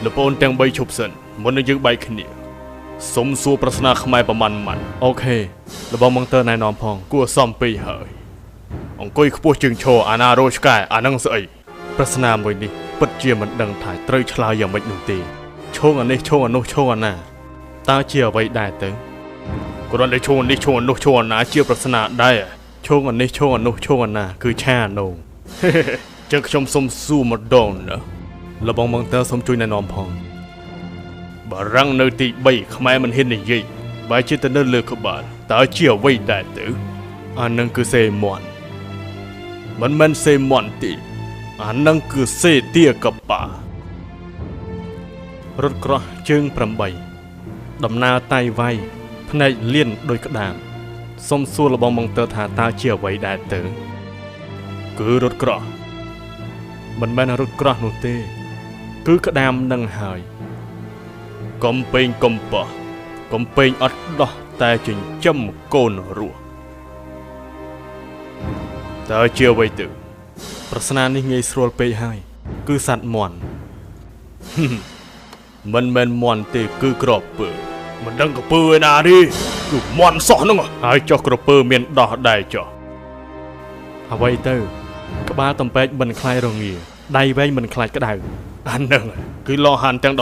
លពូនទាំង3ឈប់សិនមុននឹងយើងបែកគ្នាសុំសួរប្រស្នាខ្មែរប្រមាណម៉ាត់អូខេលបងមកទ័រណែនាំផងគួរសមពេកហើយអង្គុយខ្ពស់ជាងឈរអាណារោឆ្កែអានឹងស្អីប្រស្នាមួយនេះពិតជាមិនដឹងថាត្រូវឆ្លើយយ៉ាងម៉េចនោះទេឈងអានេះឈងអានោះឈងអាណាតើជាអ្វីដែរទៅគ្រាន់តែឈងអានេះឈងអានោះឈងអាណាជាប្រស្នាដែរឈងអានេះឈងអានោះឈងអាណាគឺឆាណូចឹងខ្ញុំសុំសួរម្ដងណាលបងមកទ័រសុំជួយណែនាំផងបារាំងនៅទី3ខ្មែរមិនហ៊ាននិយាយបើជាទៅនៅលើក្បាលតើជាអ្វីដែរទៅអានឹងគឺសេមន់មិនមែនសេមន់ទេអានឹងគឺសេទាកប៉ារត់ក្រោះជើង8ដំណើរតៃវៃភ្នែកលៀនដោយក្តាមសុំសួរលបងមកទ័រថាតើជាអ្វីដែរទៅគឺរត់ក្រោះមិនមែនរត់ក្រោះនោះទេគឺក្តាមនឹងហើយកុំពេងកុំប៉ោះកុំពេងអត់ដោះតែចិញ្ចឹមកូនរស់តើជាអ្វីទៅប្រស្នានេះងាយស្រួលពេកហើយគឺសត្វមាន់មិនមែនមាន់ទេគឺក្រពើមិនដឹងក្រពើឯណាទេគឺមាន់សោះហ្នឹងហើយចុះក្រពើមានដោះដែរចុះអ្វីទៅក្បាលតំពេកមិនខ្លាយរងាដៃវែងមិនខ្លាចក្តៅអាហ្នឹងគឺលោហានទាំង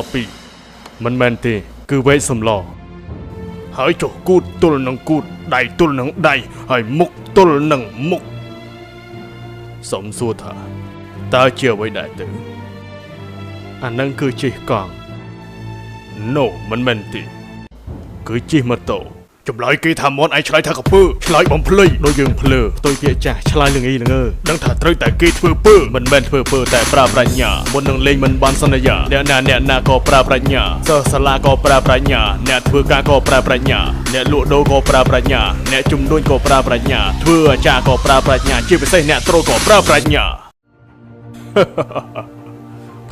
12មិនមែនទេគឺវែកសំឡហើយចុះគូតទល់នឹងគូតដៃទល់នឹងដៃហើយមុខទល់នឹងមុខសុំសួរថាតើជាអ្វីដែរទៅអានឹងគឺជិះកង់ No មិនមែនទេគឺជិះម៉ូតូចម្លើយគេថាមន់ឯងឆ្លើយថាកពើឆ្លើយបំភ្លៃដូចយើងភ្លើផ្ទុយពាក្យចាស់ឆ្លើយលងលងើដឹងថាត្រូវតែគេធ្វើពើមិនមែនធ្វើពើតែប្រើប្រាជ្ញាមុននឹងលេងមិនបានសន្យាអ្នកណាក៏ប្រើប្រាជ្ញាសិស្សសាលាក៏ប្រើប្រាជ្ញាអ្នកធ្វើការក៏ប្រើប្រាជ្ញាអ្នកលក់ដូរក៏ប្រើប្រាជ្ញាអ្នកជំនួញក៏ប្រើប្រាជ្ញាធ្វើអាចារ្យក៏ប្រើប្រាជ្ញាជាពិសេសអ្នកត្រួតក៏ប្រើប្រាជ្ញា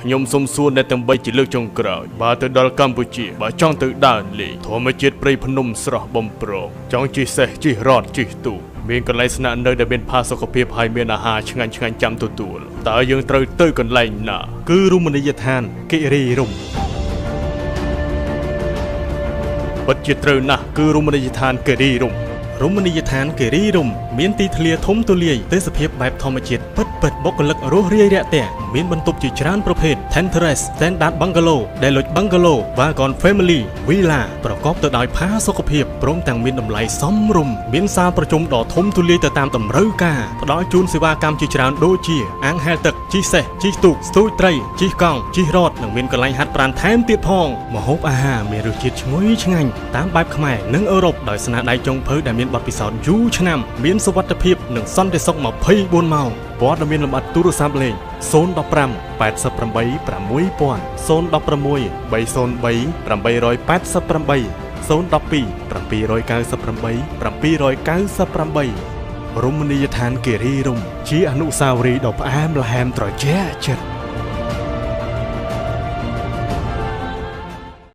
ខ្ញុំសុំសួរអ្នកទាំង3ជាលើកចុងក្រោយបើទៅដល់កម្ពុជាបើចង់ទៅដើរលេងធម្មជាតិព្រៃភ្នំស្រស់បំព្រងចង់ជិះសេះជិះរ៉តជិះទូកមានកន្លែងស្នាក់នៅដែលមានផាសុកភាពហើយមានអាហារឆ្ងាញ់ចាំទទួលតើយើងត្រូវទៅកន្លែងណាគឺរមណីយដ្ឋានគិរីរម្យពិតជាត្រូវណាស់គឺរមណីយដ្ឋានគិរីរម្យរមណីយដ្ឋានគិរីរម្យមានទីធ្លាធំទូលាយទេសភាពបែបធម្មជាតិពិតបុគ្គលិករស់រាយរាក់ទាក់មានបន្ទប់ជាច្រើនប្រភេទ Terrace Standard Bungalow Deluxe Bungalow Wagon Family Villa ប្រកបទៅដោយផាសុកភាពព្រមទាំងមានតម្លៃសមរម្យមានសាលប្រជុំដ៏ធំទូលាយទៅតាមតម្រូវការផ្ដល់ជូនសេវាកម្មជាច្រើនដូចជាអាងហែលទឹកជិះសេះជិះទូកស្ទូចត្រីជិះកង់ជិះរ៉តនិងមានកន្លែងហាត់ប្រាណថែមទៀតផងម្ហូបអាហារមានរសជាតិឈ្ងុយឆ្ងាញ់តាមបែបខ្មែរនិងអឺរ៉ុបដោយស្នាដៃចុងភៅដែលមានបទពិសោធន៍យូរឆ្នាំមានសុវត្ថិភាពនិងសន្តិសុខ24ម៉ោងព័ត៌មានលម្អិតទូរស័ព្ទលេខ015 88 6000 016 303 888 012 798 798រមណីយដ្ឋានគិរីរម្យជាអនុស្សាវរីយ៍ដ៏ផ្អែមល្ហែមត្រជាក់ចិត្ត